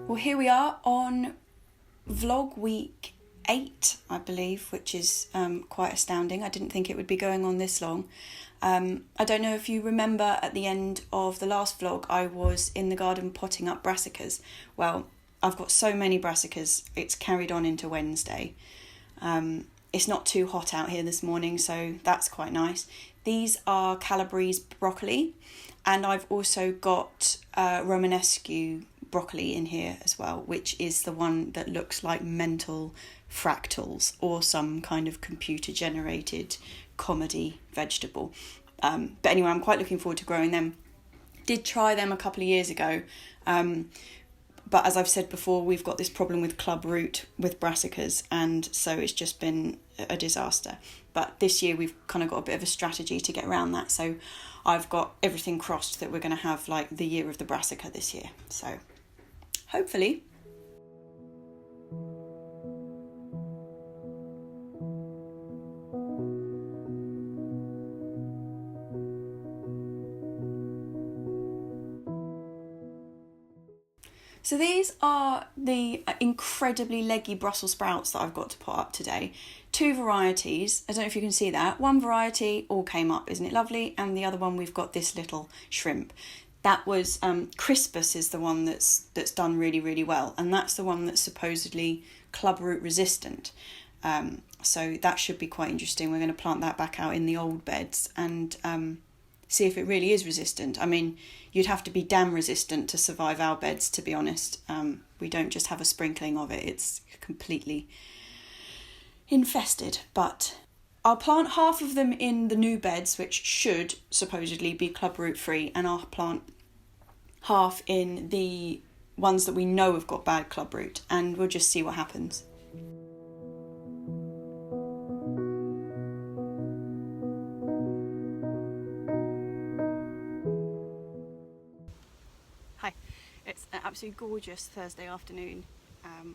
Well, here we are on vlog week 8, I believe, which is quite astounding. I didn't think it would be going on this long. I don't know if you remember at the end of the last vlog, I was in the garden potting up brassicas. Well, I've got so many brassicas, it's carried on into Wednesday. It's not too hot out here this morning, so that's quite nice. These are Calabrese broccoli, and I've also got Romanesque broccoli in here as well, which is the one that looks like mental fractals or some kind of computer generated comedy vegetable. But anyway, I'm quite looking forward to growing them. Did try them a couple of years ago, but as I've said before, we've got this problem with club root with brassicas, and so it's just been a disaster. But this year we've kind of got a bit of a strategy to get around that, so I've got everything crossed that we're going to have like the year of the brassica this year, so hopefully. So these are the incredibly leggy Brussels sprouts that I've got to pot up today. 2 varieties, I don't know if you can see that. One variety all came up, isn't it lovely? And the other one we've got this little shrimp. That was, Crispus is the one that's done really, really well. And that's the one that's supposedly clubroot resistant. So that should be quite interesting. We're going to plant that back out in the old beds and see if it really is resistant. I mean, you'd have to be damn resistant to survive our beds, to be honest. We don't just have a sprinkling of it, it's completely infested. But I'll plant half of them in the new beds, which should supposedly be clubroot free, and I'll plant half in the ones that we know have got bad clubroot, and we'll just see what happens. Hi, it's an absolutely gorgeous Thursday afternoon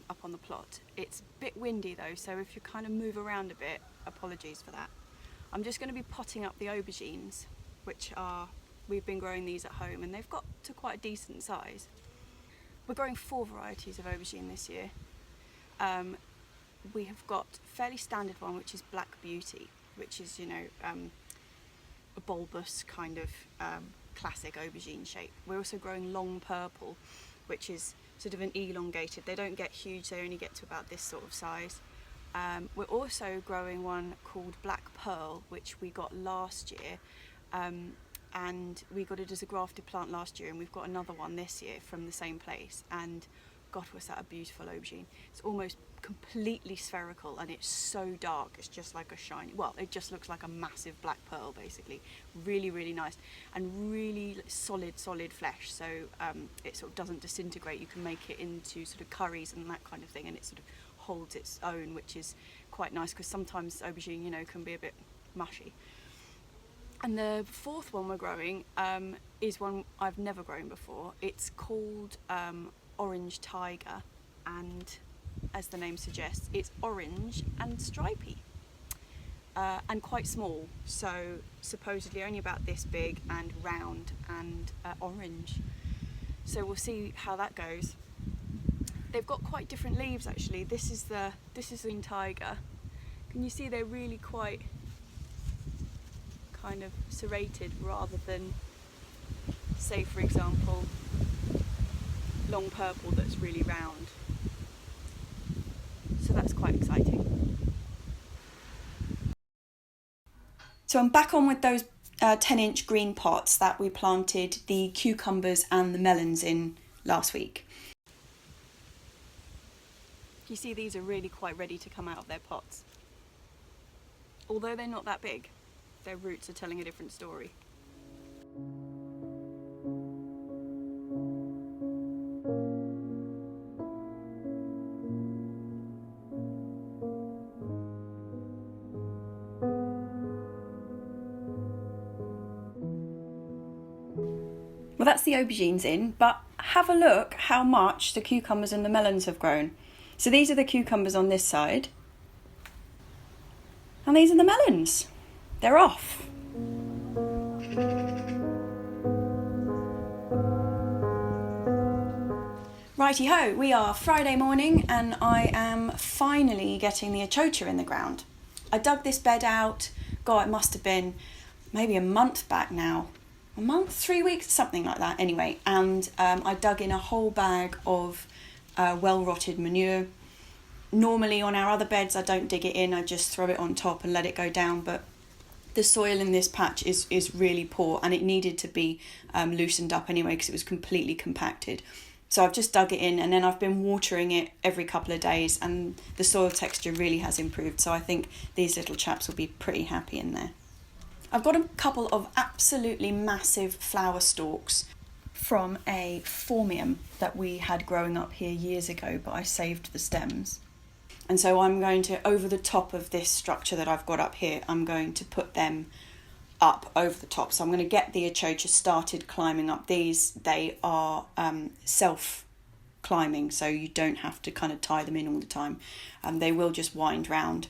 up on the plot. It's a bit windy though, so if you kind of move around a bit, apologies for that. I'm just going to be potting up the aubergines, we've been growing these at home, and they've got to quite a decent size. We're growing 4 varieties of aubergine this year. We have got a fairly standard one, which is Black Beauty, which is, you know, a bulbous kind of classic aubergine shape. We're also growing Long Purple, which is sort of an elongated. They don't get huge, they only get to about this sort of size. We're also growing one called Black Pearl, which we got last year, and we got it as a grafted plant last year, and we've got another one this year from the same place, and God, was that a beautiful aubergine. It's almost completely spherical, and it's so dark, it's just like a shiny, well, it just looks like a massive black pearl basically. Really, really nice, and really solid flesh, so it sort of doesn't disintegrate. You can make it into sort of curries and that kind of thing, and it sort of holds its own, which is quite nice, because sometimes aubergine, you know, can be a bit mushy. And the 4th one we're growing is one I've never grown before. It's called Orange Tiger, and as the name suggests, it's orange and stripy and quite small, so supposedly only about this big and round and orange. So we'll see how that goes. They've got quite different leaves actually. This is the Green Tiger. Can you see they're really quite kind of serrated rather than, say for example, Long Purple that's really round. So that's quite exciting. So I'm back on with those 10-inch green pots that we planted the cucumbers and the melons in last week. You see, these are really quite ready to come out of their pots. Although they're not that big, their roots are telling a different story. Well, that's the aubergines in, but have a look how much the cucumbers and the melons have grown. So these are the cucumbers on this side, and these are the melons. They're off. Righty ho, we are Friday morning and I am finally getting the achocha in the ground. I dug this bed out, God, it must have been maybe a month back now. A month, 3 weeks, something like that anyway. And I dug in a whole bag of well-rotted manure. Normally on our other beds I don't dig it in, I just throw it on top and let it go down, but the soil in this patch is really poor and it needed to be loosened up anyway because it was completely compacted. So I've just dug it in and then I've been watering it every couple of days and the soil texture really has improved, so I think these little chaps will be pretty happy in there. I've got a couple of absolutely massive flower stalks from a phormium that we had growing up here years ago, but I saved the stems. And so I'm going to, over the top of this structure that I've got up here, I'm going to put them up over the top. So I'm going to get the achocha started climbing up these. They are self-climbing, so you don't have to kind of tie them in all the time. They will just wind round.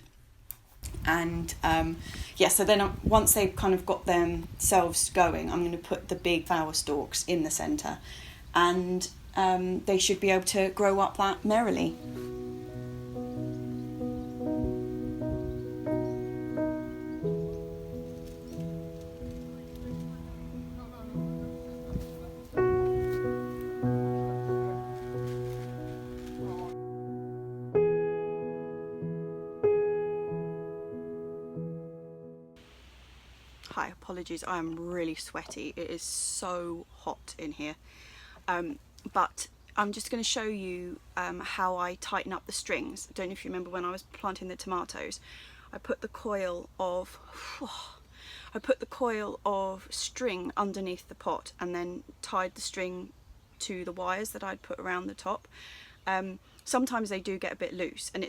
And so then once they've kind of got themselves going, I'm going to put the big flower stalks in the centre, and they should be able to grow up that merrily. Hi, apologies, I am really sweaty. It is so hot in here. But I'm just going to show you how I tighten up the strings. I don't know if you remember when I was planting the tomatoes, I put the coil of string underneath the pot and then tied the string to the wires that I'd put around the top. Sometimes they do get a bit loose and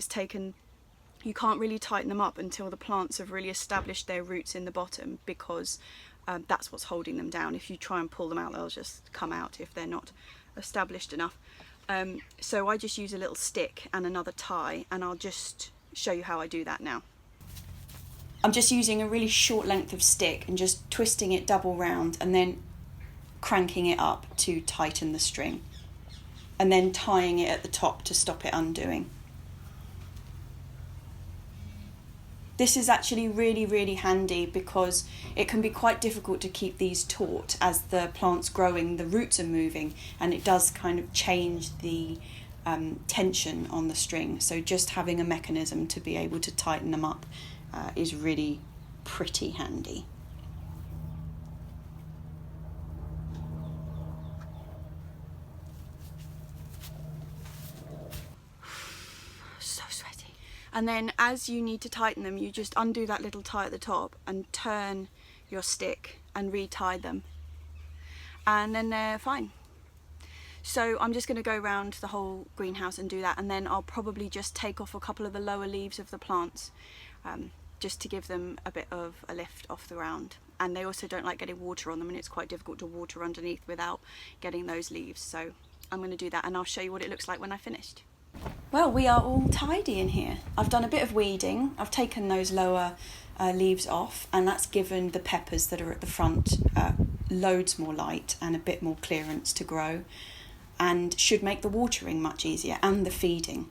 you can't really tighten them up until the plants have really established their roots in the bottom, because that's what's holding them down. If you try and pull them out, they'll just come out if they're not established enough. So I just use a little stick and another tie, and I'll just show you how I do that now. I'm just using a really short length of stick and just twisting it double round and then cranking it up to tighten the string, and then tying it at the top to stop it undoing. This is actually really, really handy because it can be quite difficult to keep these taut as the plant's growing, the roots are moving, and it does kind of change the tension on the string. So just having a mechanism to be able to tighten them up is really pretty handy. And then as you need to tighten them, you just undo that little tie at the top and turn your stick and re-tie them. And then they're fine. So I'm just going to go around the whole greenhouse and do that, and then I'll probably just take off a couple of the lower leaves of the plants just to give them a bit of a lift off the ground. And they also don't like getting water on them, and it's quite difficult to water underneath without getting those leaves. So I'm going to do that, and I'll show you what it looks like when I've finished. Well, we are all tidy in here. I've done a bit of weeding. I've taken those lower leaves off, and that's given the peppers that are at the front loads more light and a bit more clearance to grow, and should make the watering much easier and the feeding.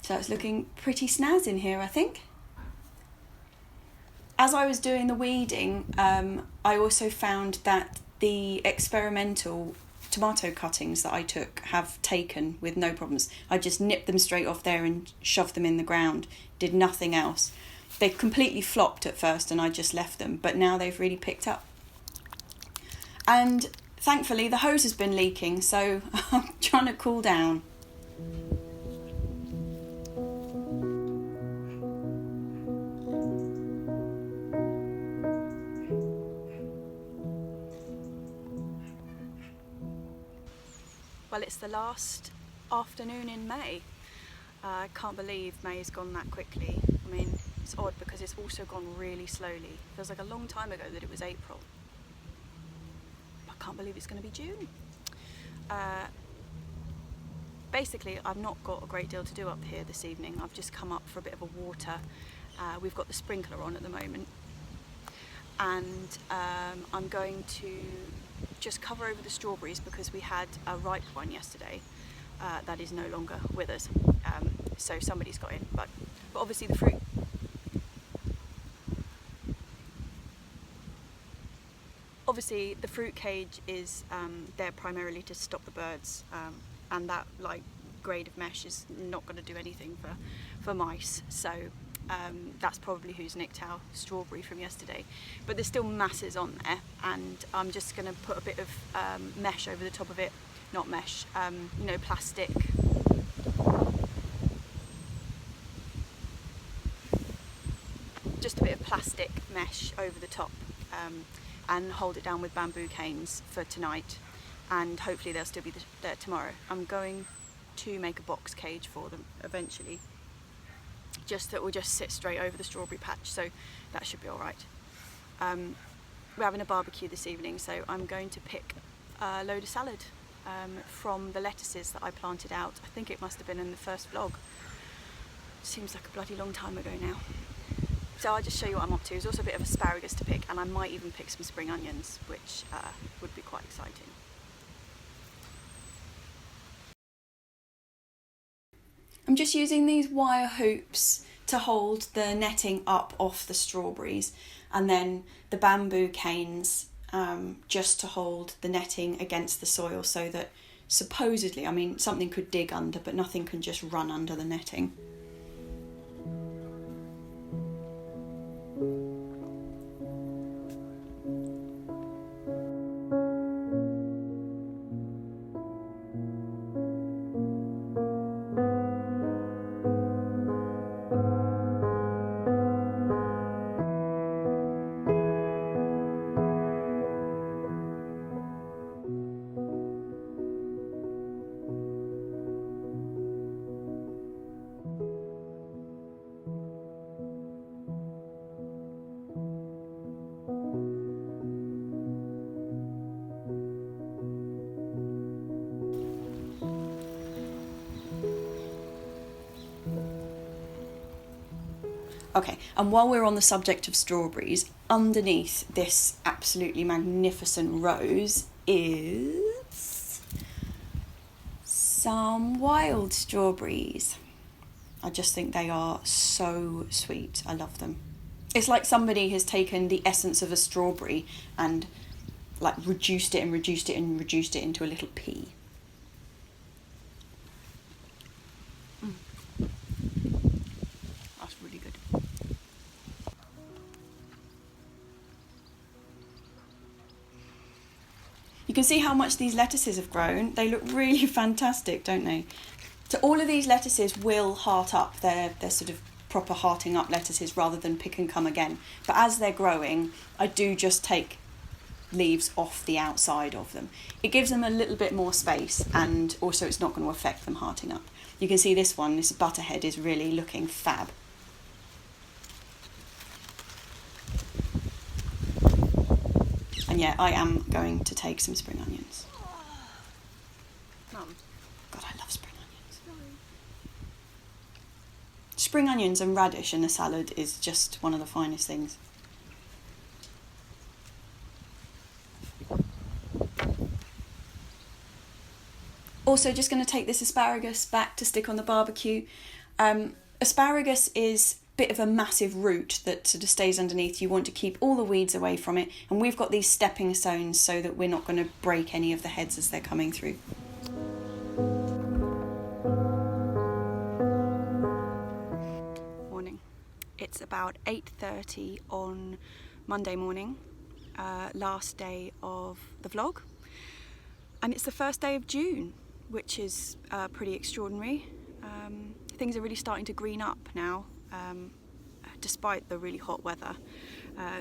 So it's looking pretty snaz in here, I think. As I was doing the weeding, I also found that the experimental tomato cuttings that I took have taken with no problems. I just nipped them straight off there and shoved them in the ground, did nothing else. They completely flopped at first and I just left them, but now they've really picked up. And thankfully the hose has been leaking, so I'm trying to cool down. Well, it's the last afternoon in May. I can't believe May has gone that quickly. I mean, it's odd because it's also gone really slowly. Feels like a long time ago that it was April. I can't believe it's going to be June. Basically, I've not got a great deal to do up here this evening. I've just come up for a bit of a water. We've got the sprinkler on at the moment. And I'm going to just cover over the strawberries because we had a ripe one yesterday that is no longer with us, so somebody's got in, but obviously the fruit cage is there primarily to stop the birds, and that like grade of mesh is not going to do anything for mice, so that's probably who's nicked our strawberry from yesterday. But there's still masses on there, and I'm just going to put a bit of mesh over the top of it. Not mesh, you know, plastic. Just a bit of plastic mesh over the top, and hold it down with bamboo canes for tonight, and hopefully they'll still be there tomorrow. I'm going to make a box cage for them eventually, just that will just sit straight over the strawberry patch, so that should be all right. We're having a barbecue this evening, so I'm going to pick a load of salad from the lettuces that I planted out. I think it must have been in the first vlog. Seems like a bloody long time ago now. So I'll just show you what I'm up to. There's also a bit of asparagus to pick, and I might even pick some spring onions, which would be quite exciting. I'm just using these wire hoops to hold the netting up off the strawberries, and then the bamboo canes just to hold the netting against the soil, so that supposedly, I mean, something could dig under, but nothing can just run under the netting. Okay, and while we're on the subject of strawberries, underneath this absolutely magnificent rose is some wild strawberries. I just think they are so sweet. I love them. It's like somebody has taken the essence of a strawberry and like reduced it into a little pea. That's really good. You can see how much these lettuces have grown. They look really fantastic, don't they? So all of these lettuces will heart up. They're sort of proper hearting up lettuces rather than pick and come again. But as they're growing, I do just take leaves off the outside of them. It gives them a little bit more space, and also it's not going to affect them hearting up. You can see this one, this butterhead, is really looking fab. And yeah, I am going to take some spring onions. Mum. God, I love spring onions. Spring onions and radish in a salad is just one of the finest things. Also, just going to take this asparagus back to stick on the barbecue. Asparagus is a bit of a massive root that sort of stays underneath. You want to keep all the weeds away from it, and we've got these stepping stones so that we're not going to break any of the heads as they're coming through. Morning. It's about 8:30 on Monday morning, last day of the vlog, and it's the first day of June, which is pretty extraordinary. Things are really starting to green up now, despite the really hot weather.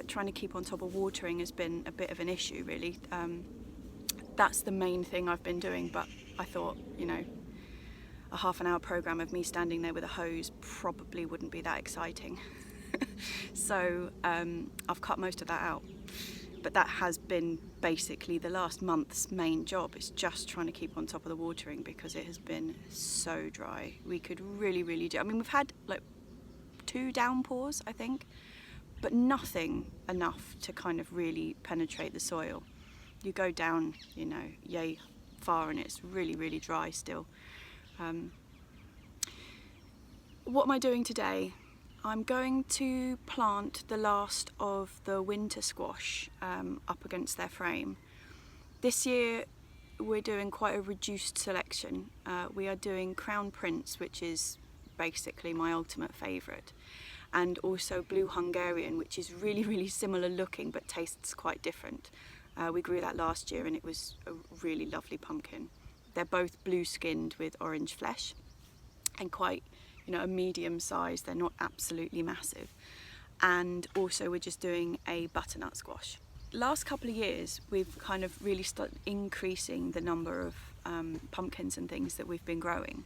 Trying to keep on top of watering has been a bit of an issue, really. That's the main thing I've been doing, but I thought, you know, a half an hour programme of me standing there with a hose probably wouldn't be that exciting. So I've cut most of that out. But that has been basically the last month's main job, is just trying to keep on top of the watering, because it has been so dry. We could really do, I mean, we've had like 2 downpours, I think, but nothing enough to kind of really penetrate the soil. You go down, you know, yay far, and it's really, really dry still. What am I doing today? I'm going to plant the last of the winter squash up against their frame. This year we're doing quite a reduced selection. We are doing Crown Prince, which is basically my ultimate favourite, and also Blue Hungarian, which is really, really similar looking but tastes quite different. We grew that last year and it was a really lovely pumpkin. They're both blue skinned with orange flesh and quite, you know, a medium size. They're not absolutely massive. And also we're just doing a butternut squash. Last couple of years we've kind of really started increasing the number of pumpkins and things that we've been growing,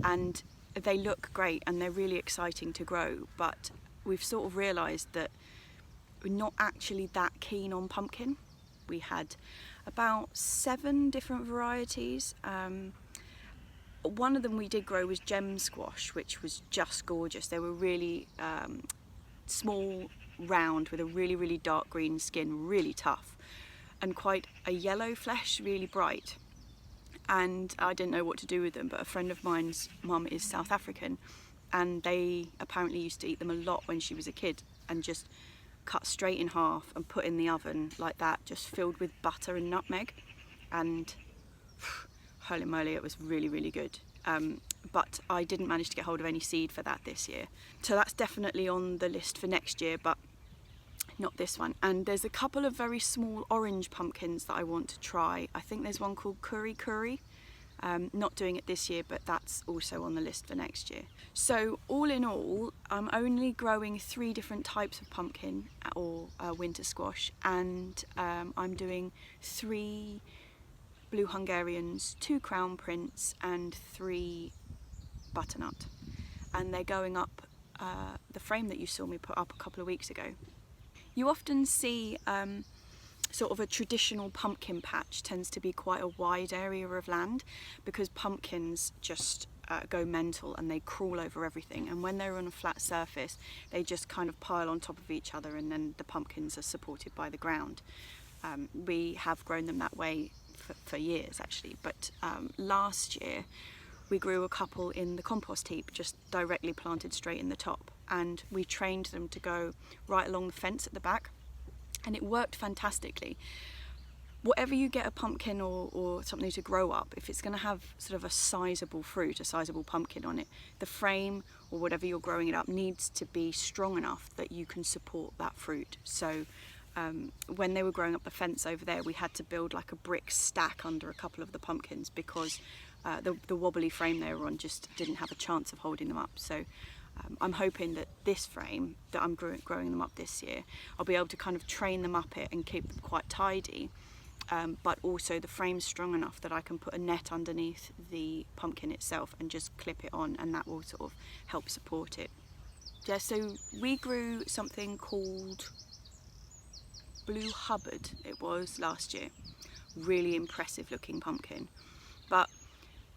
and they look great and they're really exciting to grow, but we've sort of realised that we're not actually that keen on pumpkin. We had about 7 different varieties. One of them we did grow was gem squash, which was just gorgeous. They were really small, round, with a really, really dark green skin, really tough, and quite a yellow flesh, really bright. And I didn't know what to do with them, but a friend of mine's mum is South African, and they apparently used to eat them a lot when she was a kid, and just cut straight in half and put in the oven like that, just filled with butter and nutmeg, and holy moly, it was really, really good. But I didn't manage to get hold of any seed for that this year, so that's definitely on the list for next year, but not this one. And there's a couple of very small orange pumpkins that I want to try. I think there's one called Curry Curry. Not doing it this year, but that's also on the list for next year. So all in all, I'm only growing 3 different types of pumpkin or winter squash, and I'm doing 3 Blue Hungarians, 2 Crown Prince and 3 butternut, and they're going up the frame that you saw me put up a couple of weeks ago. You often see sort of a traditional pumpkin patch tends to be quite a wide area of land, because pumpkins just go mental and they crawl over everything, and when they're on a flat surface they just kind of pile on top of each other, and then the pumpkins are supported by the ground. We have grown them that way for years actually, but last year we grew a couple in the compost heap, just directly planted straight in the top, and we trained them to go right along the fence at the back, and it worked fantastically. Whatever you get a pumpkin or something to grow up, if it's going to have sort of a sizable fruit, a sizable pumpkin on it, the frame or whatever you're growing it up needs to be strong enough that you can support that fruit. So when they were growing up the fence over there, we had to build like a brick stack under a couple of the pumpkins, because the wobbly frame they were on just didn't have a chance of holding them up. So I'm hoping that this frame that I'm growing them up this year, I'll be able to kind of train them up it and keep them quite tidy, but also the frame's strong enough that I can put a net underneath the pumpkin itself and just clip it on, and that will sort of help support it. Yeah, so we grew something called Blue Hubbard, it was last year. Really impressive looking pumpkin, but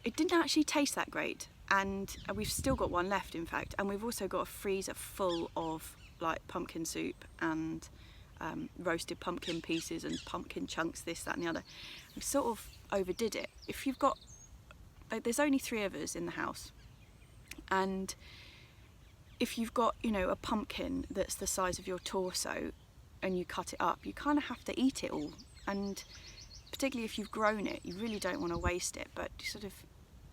it didn't actually taste that great, and we've still got one left in fact, and we've also got a freezer full of like pumpkin soup and roasted pumpkin pieces and pumpkin chunks, this, that and the other. We sort of overdid it. If you've got, like, there's only 3 of us in the house, and if you've got, you know, a pumpkin that's the size of your torso and you cut it up, you kind of have to eat it all, and particularly if you've grown it, you really don't want to waste it. But sort of,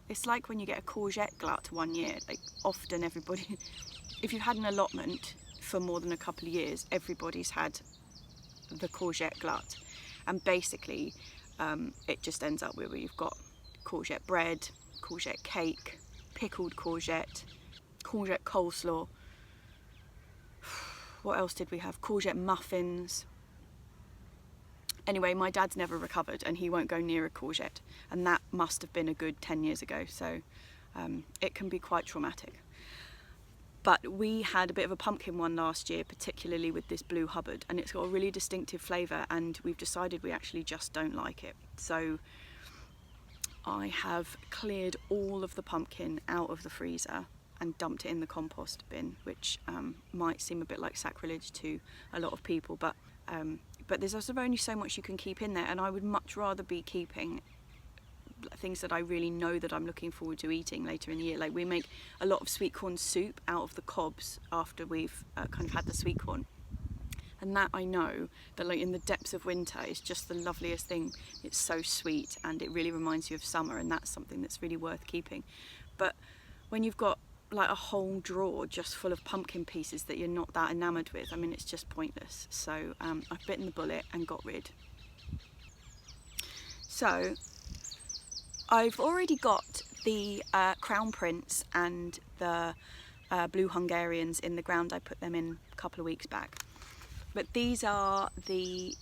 it's like when you get a courgette glut one year, like often everybody, if you've had an allotment for more than a couple of years, everybody's had the courgette glut, and basically it just ends up where you've got courgette bread, courgette cake, pickled courgette, courgette coleslaw. What else did we have? Courgette muffins. Anyway, my dad's never recovered and he won't go near a courgette, and that must have been a good 10 years ago, so it can be quite traumatic. But we had a bit of a pumpkin one last year, particularly with this Blue Hubbard, and it's got a really distinctive flavour, and we've decided we actually just don't like it. So I have cleared all of the pumpkin out of the freezer and dumped it in the compost bin, which might seem a bit like sacrilege to a lot of people, but But there's also only so much you can keep in there, and I would much rather be keeping things that I really know that I'm looking forward to eating later in the year. Like we make a lot of sweet corn soup out of the cobs after we've kind of had the sweet corn, and that I know that like in the depths of winter it's just the loveliest thing. It's so sweet and it really reminds you of summer, and that's something that's really worth keeping. But when you've got like a whole drawer just full of pumpkin pieces that you're not that enamoured with, I mean, it's just pointless. So I've bitten the bullet and got rid. So I've already got the Crown Prince and the Blue Hungarians in the ground. I put them in a couple of weeks back. But these are the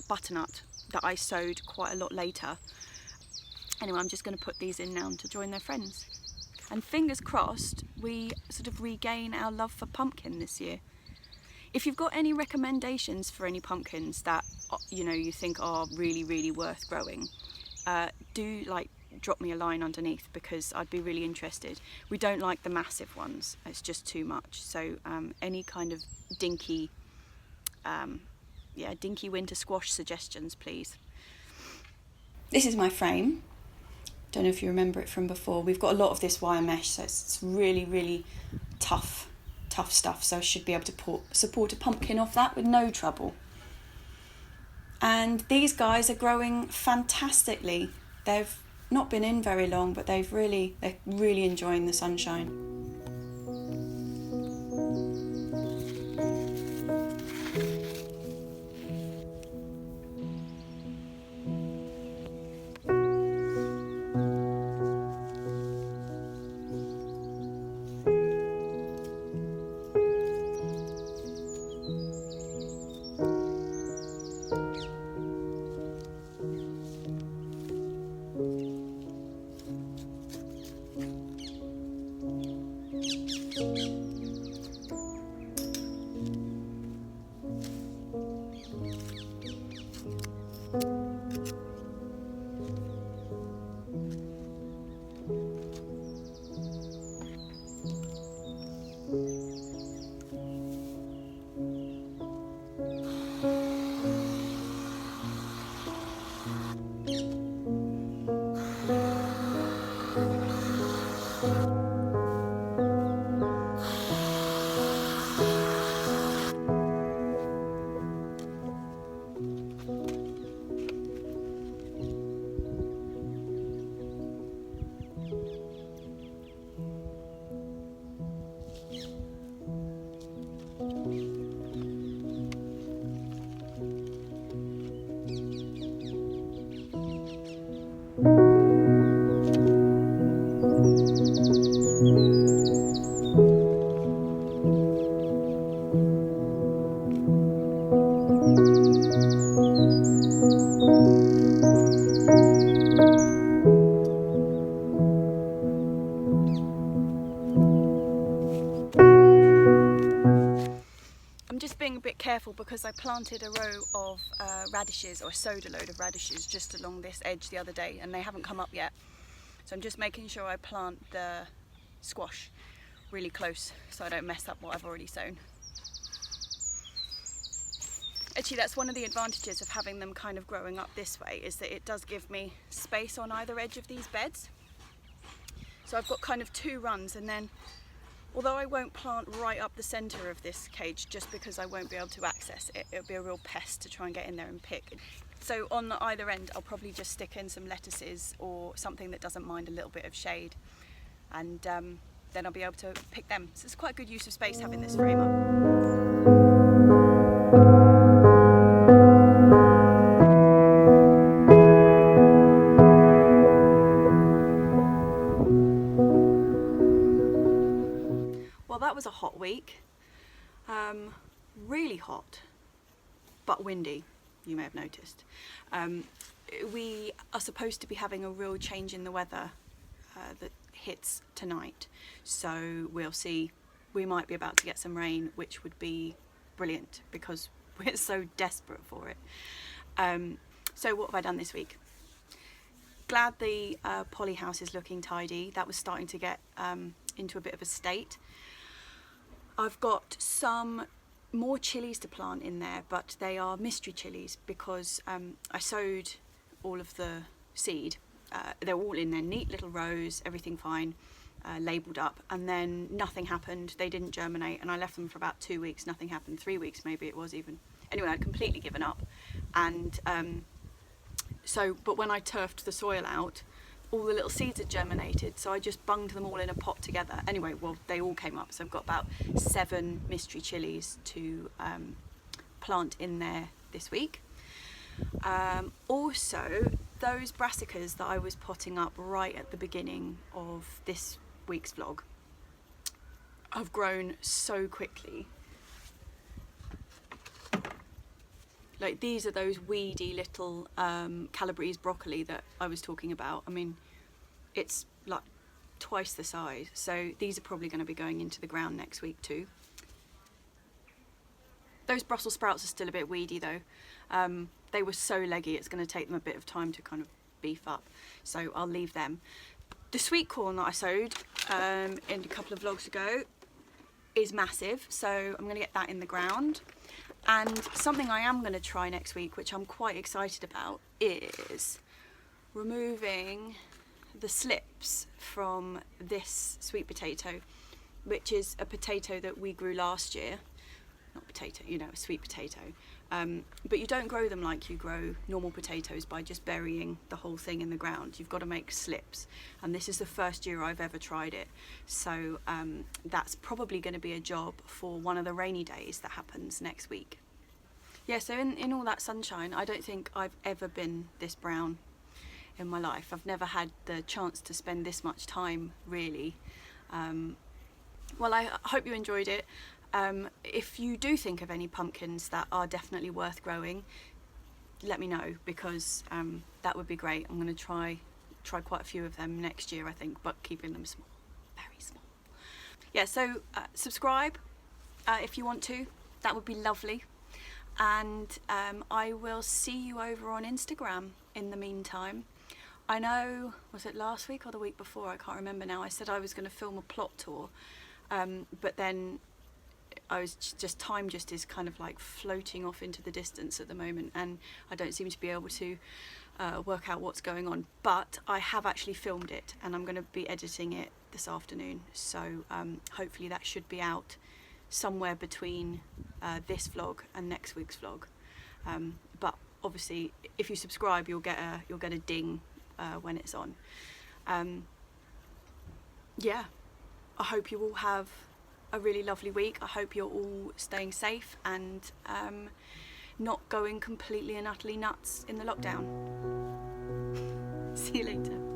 butternut that I sowed quite a lot later. Anyway, I'm just going to put these in now to join their friends. And fingers crossed, we sort of regain our love for pumpkin this year. If you've got any recommendations for any pumpkins that you think are really, really worth growing, do drop me a line underneath, because I'd be really interested. We don't like the massive ones; it's just too much. So any kind of dinky winter squash suggestions, please. This is my frame. Don't know if you remember it from before. We've got a lot of this wire mesh, so it's really, really tough stuff. So I should be able to support a pumpkin off that with no trouble. And these guys are growing fantastically. They've not been in very long, but they're really enjoying the sunshine. Careful, because I planted a row of radishes, or sowed a load of radishes just along this edge the other day, and they haven't come up yet. So I'm just making sure I plant the squash really close so I don't mess up what I've already sown. Actually, that's one of the advantages of having them kind of growing up this way, is that it does give me space on either edge of these beds. So I've got kind of two runs, and then although I won't plant right up the centre of this cage just because I won't be able to access it, it'll be a real pest to try and get in there and pick. So on either end I'll probably just stick in some lettuces or something that doesn't mind a little bit of shade, and then I'll be able to pick them. So it's quite a good use of space having this frame up. That was a hot week, really hot, but windy, you may have noticed. We are supposed to be having a real change in the weather that hits tonight, so we'll see. We might be about to get some rain, which would be brilliant because we're so desperate for it. So what have I done this week? Glad the poly house is looking tidy. That was starting to get into a bit of a state. I've got some more chilies to plant in there, but they are mystery chilies because I sowed all of the seed. They're all in their neat little rows, everything fine, labelled up, and then nothing happened. They didn't germinate, and I left them for about 2 weeks. Nothing happened. 3 weeks maybe it was even. Anyway, I'd completely given up, and but when I turfed the soil out, all the little seeds had germinated, so I just bunged them all in a pot together. Anyway, well, they all came up, so I've got about 7 mystery chilies to plant in there this week. Also, those brassicas that I was potting up right at the beginning of this week's vlog have grown so quickly. Like, these are those weedy little Calabrese broccoli that I was talking about. I mean, it's like twice the size, so these are probably going to be going into the ground next week too. Those Brussels sprouts are still a bit weedy though. They were so leggy, it's going to take them a bit of time to kind of beef up, so I'll leave them. The sweet corn that I sowed in a couple of vlogs ago is massive, so I'm going to get that in the ground. And something I am going to try next week, which I'm quite excited about, is removing the slips from this sweet potato, which is a potato that we grew last year. Not potato, you know, a sweet potato. But you don't grow them like you grow normal potatoes by just burying the whole thing in the ground. You've got to make slips, and this is the first year I've ever tried it, so that's probably going to be a job for one of the rainy days that happens next week. Yeah, so in all that sunshine, I don't think I've ever been this brown in my life. I've never had the chance to spend this much time, really. Well, I hope you enjoyed it. If you do think of any pumpkins that are definitely worth growing, let me know, because that would be great. I'm going to try quite a few of them next year, I think, but keeping them small, very small. Yeah, so subscribe if you want to. That would be lovely. And I will see you over on Instagram in the meantime. I know, was it last week or the week before? I can't remember now. I said I was going to film a plot tour, but then time just is kind of like floating off into the distance at the moment, and I don't seem to be able to work out what's going on. But I have actually filmed it, and I'm going to be editing it this afternoon, so hopefully that should be out somewhere between this vlog and next week's vlog. But obviously, if you subscribe, you'll get a ding when it's on. Yeah, I hope you all have a really lovely week. I hope you're all staying safe and not going completely and utterly nuts in the lockdown. See you later.